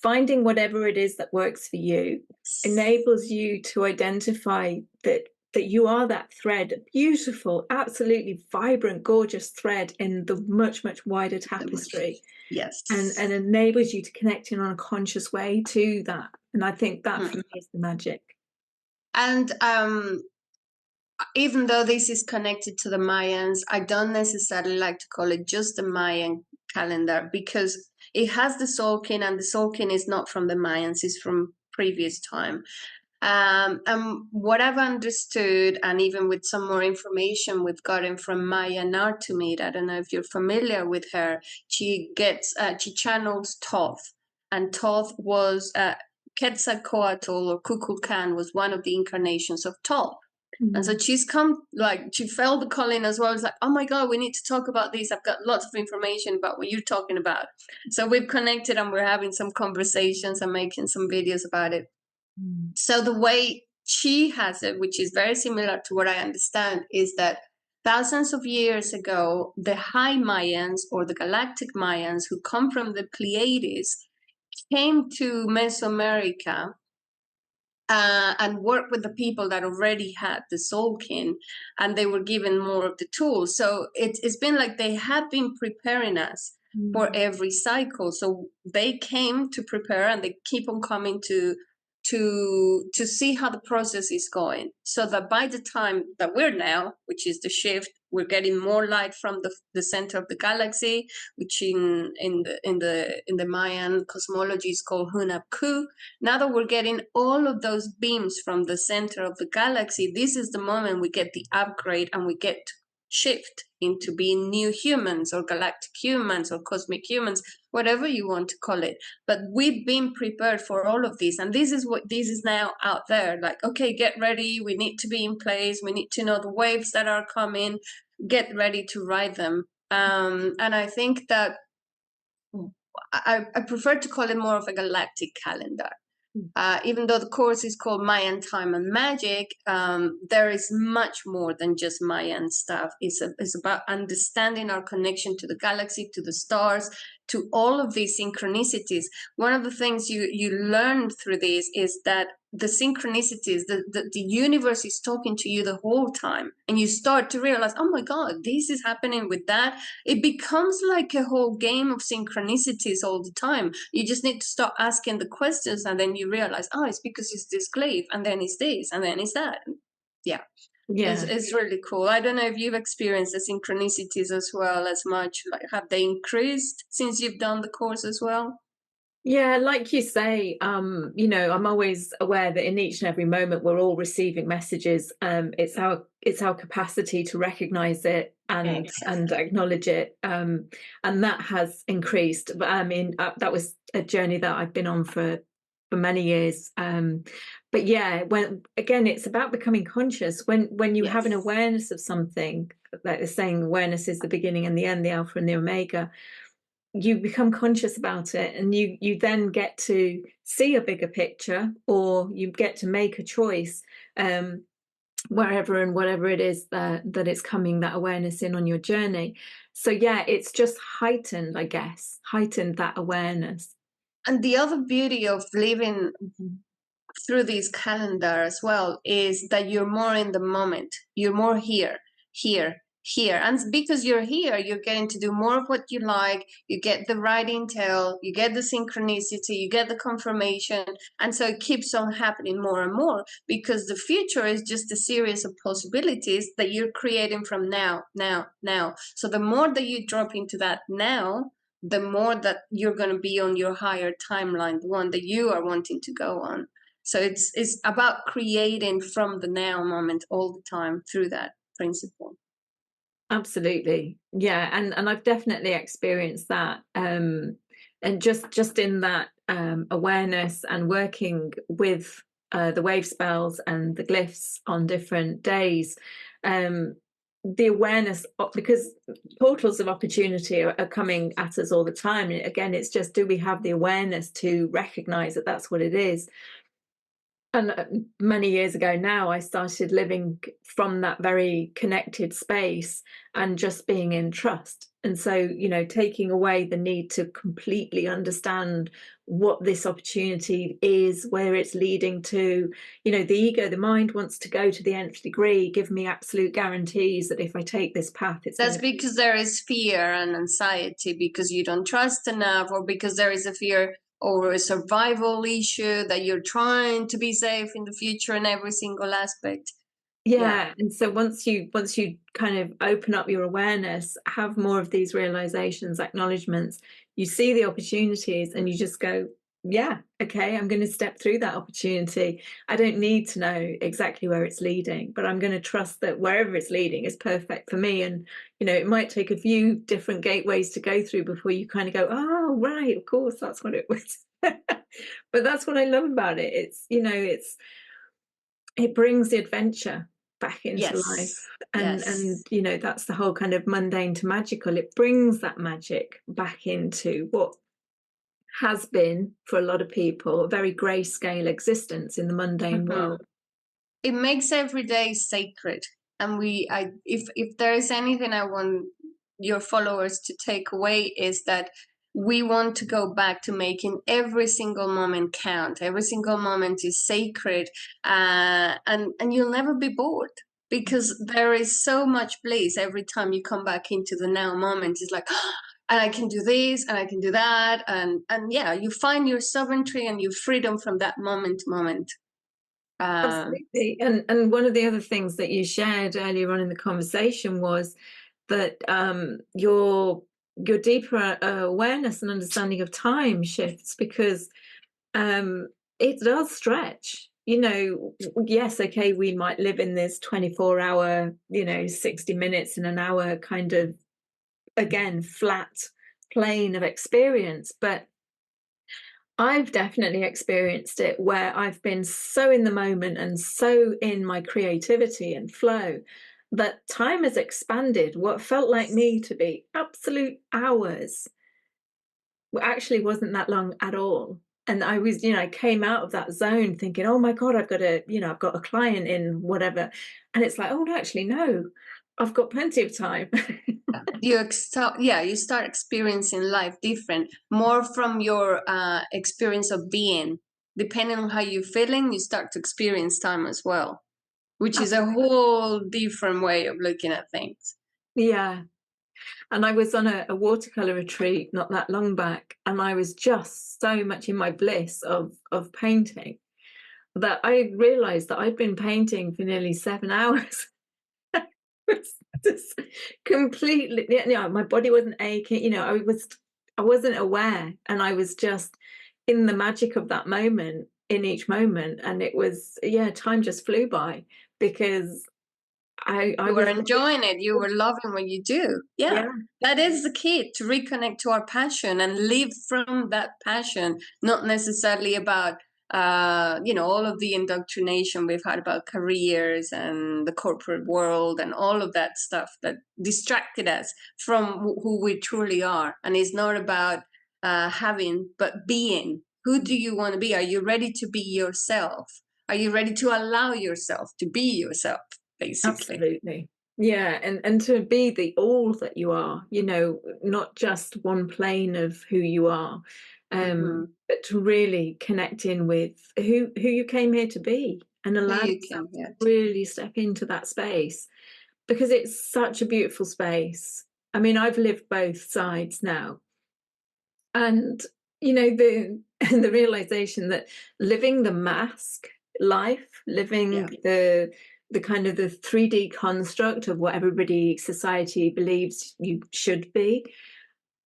Speaker 1: Finding whatever it is that works for you enables you to identify that you are that thread, a beautiful, absolutely vibrant, gorgeous thread in the much, much wider tapestry.
Speaker 2: Yes.
Speaker 1: And enables you to connect in on a conscious way to that. And I think that for me is the magic.
Speaker 2: And even though this is connected to the Mayans, I don't necessarily like to call it just the Mayan calendar, because it has the Solkin, and the Solkin is not from the Mayans, it's from previous time. And what I've understood, and even with some more information we've gotten from Maya Nartumid, I don't know if you're familiar with her, she channels Thoth, and Thoth was Quetzalcoatl or Kukulkan was one of the incarnations of Thoth. And so she's come, like, she felt the calling as well. It's like, oh my God, we need to talk about this. I've got lots of information about what you're talking about. So we've connected and we're having some conversations and making some videos about it. So the way she has it, which is very similar to what I understand, is that thousands of years ago, the High Mayans or the Galactic Mayans who come from the Pleiades came to Mesoamerica and worked with the people that already had the Soulkin, and they were given more of the tools. So it's been like they have been preparing us for every cycle. So they came to prepare, and they keep on coming to see how the process is going, so that by the time that we're now, which is the shift, we're getting more light from the center of the galaxy, which in the Mayan cosmology is called Hunabku. Now that we're getting all of those beams from the center of the galaxy, this is the moment we get the upgrade, and we get to shift into being new humans or galactic humans or cosmic humans, whatever you want to call it. But we've been prepared for all of this, and this is now out there. Like, okay, get ready. We need to be in place. We need to know the waves that are coming. Get ready to ride them. And I think that I prefer to call it more of a galactic calendar. Even though the course is called Mayan Time and Magic, there is much more than just Mayan stuff. It's about understanding our connection to the galaxy, to the stars, to all of these synchronicities. One of the things you learn through this is that the synchronicities, the universe is talking to you the whole time. And you start to realize, oh my God, this is happening with that. It becomes like a whole game of synchronicities all the time. You just need to start asking the questions, and then you realize, oh, it's because it's this glaive, and then it's this, and then it's that. Yeah. It's really cool. I don't know if you've experienced the synchronicities as well as much. Like, have they increased since you've done the course as well?
Speaker 1: Yeah, like you say, I'm always aware that in each and every moment we're all receiving messages. It's our capacity to recognize it and acknowledge it, and that has increased. But I mean, that was a journey that I've been on for many years. But yeah, when again, it's about becoming conscious. When you have an awareness of something, like they're saying, awareness is the beginning and the end, the alpha and the omega. You become conscious about it, and you then get to see a bigger picture, or you get to make a choice wherever and whatever it is that it's coming, that awareness in on your journey. So yeah, it's just heightened, I guess, heightened that awareness.
Speaker 2: And the other beauty of living through this calendar as well is that you're more in the moment. You're more here, here, here. And because you're here, you're getting to do more of what you like. You get the right intel, you get the synchronicity, you get the confirmation. And so it keeps on happening more and more, because the future is just a series of possibilities that you're creating from now, now, now. So the more that you drop into that now, the more that you're going to be on your higher timeline, the one that you are wanting to go on. So it's about creating from the now moment all the time through that principle.
Speaker 1: Absolutely. Yeah, and I've definitely experienced that. And just in that awareness and working with the wave spells and the glyphs on different days, the awareness, because portals of opportunity are coming at us all the time. And again, it's just, do we have the awareness to recognize that that's what it is? And many years ago now, I started living from that very connected space and just being in trust. And so, you know, taking away the need to completely understand what this opportunity is, where it's leading to. You know, the ego, the mind wants to go to the nth degree, give me absolute guarantees that if I take this path, it's
Speaker 2: That's
Speaker 1: going to.
Speaker 2: because there is fear and anxiety because you don't trust enough, or because there is a fear over a survival issue that you're trying to be safe in the future in every single aspect.
Speaker 1: Yeah, and so once you kind of open up your awareness, have more of these realizations, acknowledgements, you see the opportunities and you just go, yeah, okay, I'm going to step through that opportunity. I don't need to know exactly where it's leading, but I'm going to trust that wherever it's leading is perfect for me. And, you know, it might take a few different gateways to go through before you kind of go, oh, right, of course, that's what it was. But that's what I love about it. It's, you know, it brings the adventure back into life.
Speaker 2: Yes.
Speaker 1: And
Speaker 2: Yes.
Speaker 1: you know, that's the whole kind of mundane to magical. It brings that magic back into what has been, for a lot of people, a very grayscale existence in the mundane world.
Speaker 2: It makes every day sacred. And if there is anything I want your followers to take away, is that we want to go back to making every single moment count. Every single moment is sacred, and you'll never be bored, because there is so much bliss every time you come back into the now moment. It's like, and I can do this and I can do that, and yeah, you find your sovereignty and your freedom from that moment to moment.
Speaker 1: Absolutely. And one of the other things that you shared earlier on in the conversation was that your deeper awareness and understanding of time shifts, because it does stretch. You know, yes, okay, we might live in this 24-hour, you know, 60 minutes in an hour kind of, again, flat plane of experience, but I've definitely experienced it where I've been so in the moment and so in my creativity and flow that time has expanded. What felt like me to be absolute hours actually wasn't that long at all. And I was, you know, I came out of that zone thinking, oh my God, I've got a client in whatever. And it's like, oh, actually, no, I've got plenty of time.
Speaker 2: You start experiencing life different, more from your experience of being. Depending on how you're feeling, you start to experience time as well, which is a whole different way of looking at things.
Speaker 1: Yeah. And I was on a watercolor retreat not that long back, and I was just so much in my bliss of painting that I realized that I'd been painting for nearly 7 hours. It's just completely, you know, my body wasn't aching, you know, I wasn't aware, and I was just in the magic of that moment, in each moment. And it was, yeah, time just flew by because I
Speaker 2: You were
Speaker 1: was,
Speaker 2: enjoying it. You were loving what you do. Yeah.
Speaker 1: yeah,
Speaker 2: That is the key, to reconnect to our passion and live from that passion, not necessarily about all of the indoctrination we've had about careers and the corporate world and all of that stuff that distracted us from who we truly are. And it's not about having, but being. Who do you want to be? Are you ready to be yourself? Are you ready to allow yourself to be yourself, basically?
Speaker 1: absolutely. Yeah, and to be the all that you are, you know, not just one plane of who you are,
Speaker 2: Mm-hmm.
Speaker 1: but to really connect in with who you came here to be, and
Speaker 2: Who
Speaker 1: allow
Speaker 2: you
Speaker 1: yourself
Speaker 2: can
Speaker 1: to
Speaker 2: get.
Speaker 1: really step into that space, because it's such a beautiful space. I mean, I've lived both sides now, and you know, the the realization that living the mask life, living
Speaker 2: Yeah.
Speaker 1: the kind of the 3D construct of what everybody, society believes you should be,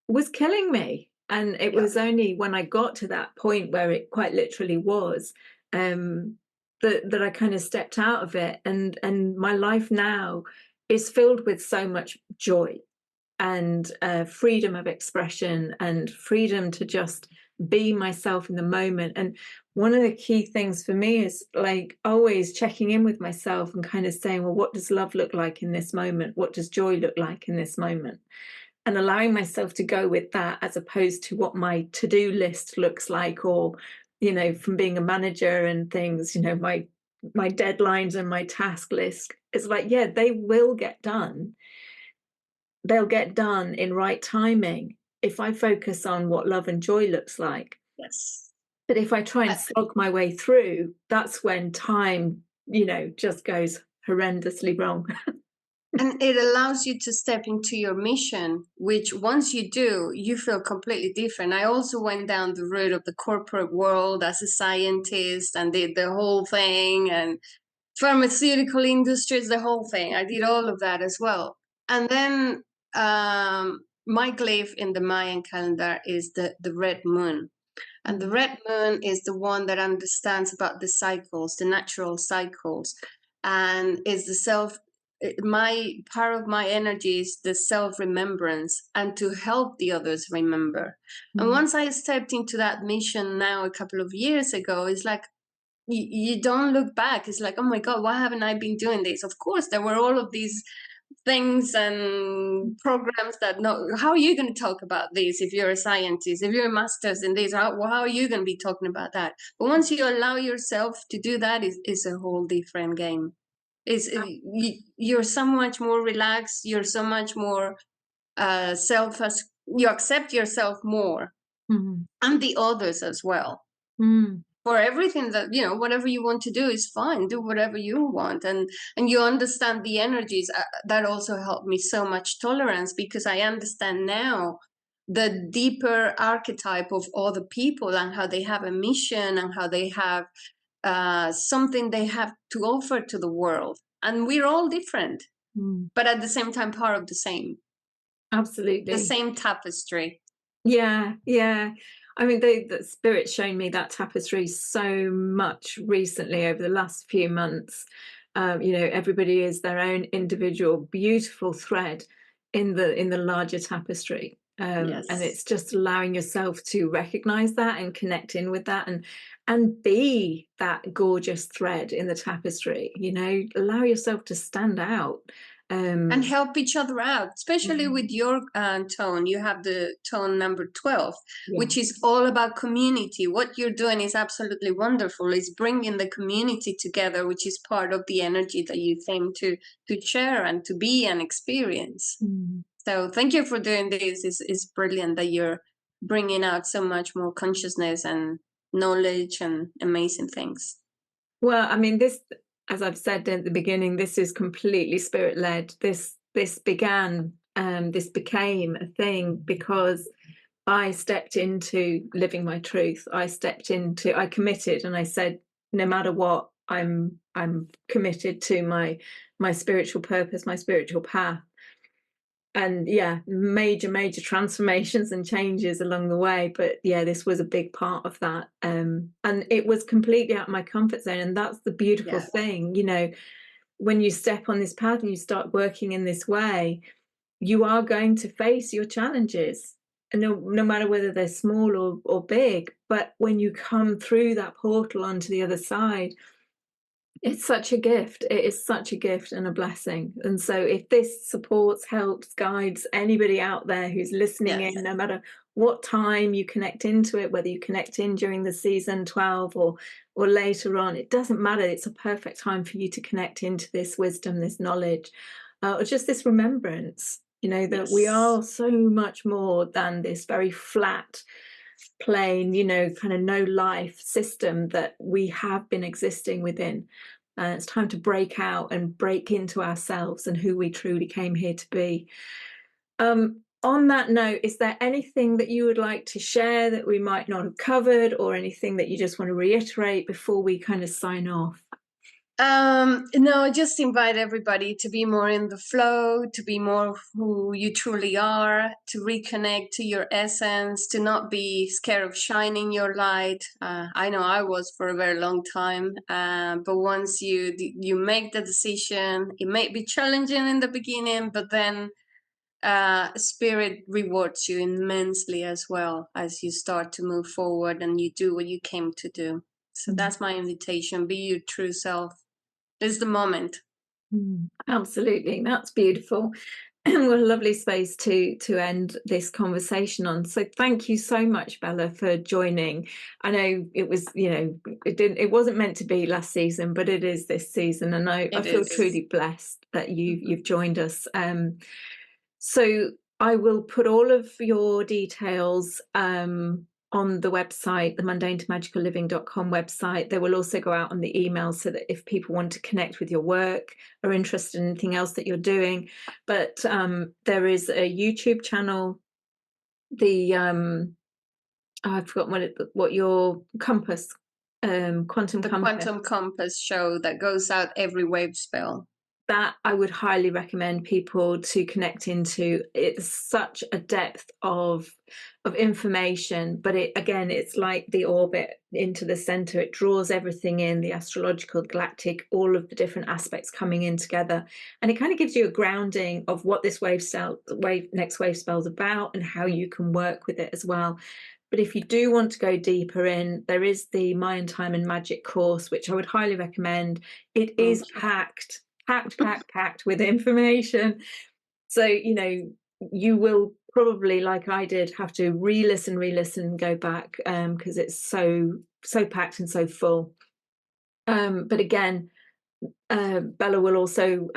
Speaker 1: was killing me. And it
Speaker 2: Yeah.
Speaker 1: was only when I got to that point where it quite literally was, that I kind of stepped out of it, and my life now is filled with so much joy and freedom of expression and freedom to just be myself in the moment. And one of the key things for me is like always checking in with myself and kind of saying, well, what does love look like in this moment? What does joy look like in this moment? And allowing myself to go with that as opposed to what my to-do list looks like, or, you know, from being a manager and things, you know, my deadlines and my task list. It's like, yeah, they will get done. They'll get done in right timing if I focus on what love and joy looks like.
Speaker 2: Yes.
Speaker 1: But if I try and
Speaker 2: Uh,
Speaker 1: slog my way through, that's when time, you know, just goes horrendously wrong.
Speaker 2: And it allows you to step into your mission, which once you do, you feel completely different. I also went down the route of the corporate world as a scientist and did the whole thing, and pharmaceutical industries, the whole thing. I did all of that as well. And then my glyph in the Mayan calendar is the red moon. And the red moon is the one that understands about the cycles, the natural cycles, and is the self. My part of my energy is the self remembrance and to help the others remember. And once I stepped into that mission now a couple of years ago, it's like you don't look back. It's like, oh my God, why haven't I been doing this? Of course, there were all of these things and programs that no, how are you going to talk about this if you're a scientist, if you're a master's in this, how are you going to be talking about that? But once you allow yourself to do that, it's a whole different game. You're so much more relaxed, you're so much more self, you accept yourself more and the others as well. For everything that, you know, whatever you want to do is fine, do whatever you want, and you understand the energies. That also helped me so much tolerance, because I understand now the deeper archetype of other people and how they have a mission and how they have something they have to offer to the world, and we're all different, but at the same time part of the
Speaker 1: Absolutely.
Speaker 2: same tapestry.
Speaker 1: Yeah, yeah. I mean, the spirit's shown me that tapestry so much recently over the last few months. You know, everybody is their own individual, beautiful thread in the larger tapestry. And
Speaker 2: Yes.
Speaker 1: it's just allowing yourself to recognize that and connect in with that, and be that gorgeous thread in the tapestry. You know, allow yourself to stand out.
Speaker 2: And help each other out, especially with your tone. You have the tone number 12,
Speaker 1: Yeah.
Speaker 2: which is all about community. What you're doing is absolutely wonderful. It's bringing the community together, which is part of the energy that you came to share and to be and experience. So thank you for doing this. It's brilliant that you're bringing out so much more consciousness and knowledge and amazing things.
Speaker 1: Well, I mean, this, as I've said at the beginning, this is completely spirit-led. This began, this became a thing because I stepped into living my truth. I committed, and I said, no matter what, I'm committed to my spiritual purpose, my spiritual path. And yeah, major transformations and changes along the way, but yeah, this was a big part of that, and it was completely out of my comfort zone. And that's the beautiful thing, you know, when you step on this path and you start working in this way, you are going to face your challenges, and no matter whether they're small or big. But when you come through that portal onto the other side, it's such a gift. It is such a gift and a blessing. And so if this supports, helps, guides anybody out there who's listening in, no matter what time you connect into it, whether you connect in during the season 12 or later on, it doesn't matter. It's a perfect time for you to connect into this wisdom, this knowledge, or just this remembrance, you know, that we are so much more than this very flat, plain, you know, kind of no life system that we have been existing within. It's time to break out and break into ourselves and who we truly came here to be. On that note, is there anything that you would like to share that we might not have covered, or anything that you just want to reiterate before we kind of sign off?
Speaker 2: No, just invite everybody to be more in the flow, to be more who you truly are, to reconnect to your essence, to not be scared of shining your light. I know I was for a very long time, but once you make the decision, it may be challenging in the beginning, but then spirit rewards you immensely as well as you start to move forward and you do what you came to do. So that's my invitation. Be your true self. This is the moment.
Speaker 1: Absolutely. That's beautiful. What a lovely space to end this conversation on. So thank you so much, Bella, for joining. I know it was, it wasn't meant to be last season, but it is this season, and I feel truly blessed that you've joined us. So I will put all of your details on the website, the mundane-to-magical-living.com website. They will also go out on the email, so that if people want to connect with your work or interested in anything else that you're doing. But there is a YouTube channel, I forgot what your compass, quantum
Speaker 2: compass show that goes out every wave spell.
Speaker 1: That I would highly recommend people to connect into. It's such a depth of information, but it's like the orbit into the center. It draws everything in, the astrological, galactic, all of the different aspects coming in together, and it kind of gives you a grounding of what this next wave spell is about and how you can work with it as well. But if you do want to go deeper in, there is the Mayan Time and Magic course, which I would highly recommend. It is packed with information. So, you will probably, like I did, have to re-listen, go back, because it's so packed and so full. But again, Bella will also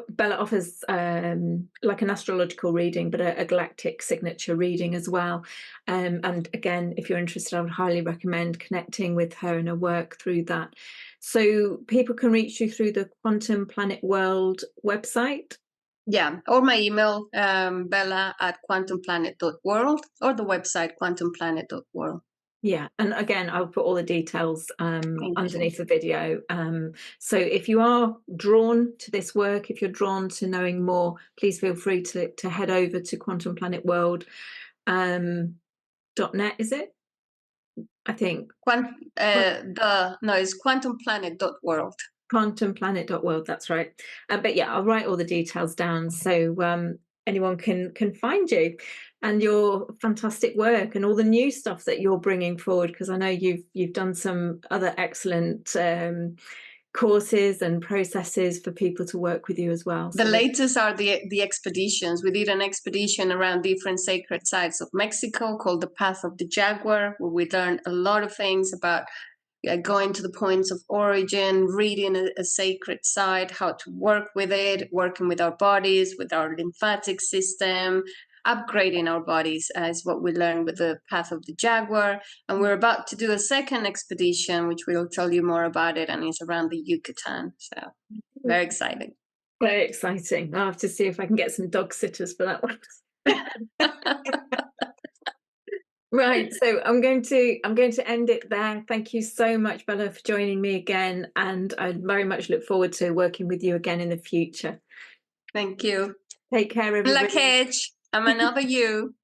Speaker 1: Bella offers like an astrological reading, but a galactic signature reading as well. And again, if you're interested, I would highly recommend connecting with her and her work through that. So people can reach you through the Quantum Planet World website.
Speaker 2: Yeah, or my email, bella@quantumplanet.world, or the website quantumplanet.world.
Speaker 1: Yeah, and again, I'll put all the details underneath the video. So if you are drawn to this work, if you're drawn to knowing more, please feel free to head over to quantumplanetworld.net, is it? I think.
Speaker 2: It's quantumplanet.world.
Speaker 1: Quantumplanet.world, that's right. But yeah, I'll write all the details down so anyone can find you and your fantastic work and all the new stuff that you're bringing forward, because I know you've done some other excellent courses and processes for people to work with you as well.
Speaker 2: The latest are the expeditions. We did an expedition around different sacred sites of Mexico called the Path of the Jaguar, where we learned a lot of things about going to the points of origin, reading a sacred site, how to work with it, working with our bodies, with our lymphatic system, upgrading our bodies is what we learned with the Path of the Jaguar. And we're about to do a second expedition, which we'll tell you more about it, and it's around the Yucatan. So very exciting.
Speaker 1: Very exciting. I'll have to see if I can get some dog sitters for that one. Right, so I'm going to end it there. Thank you so much, Bella, for joining me again, and I very much look forward to working with you again in the future.
Speaker 2: Thank you.
Speaker 1: Take care, everybody.
Speaker 2: I'm another you.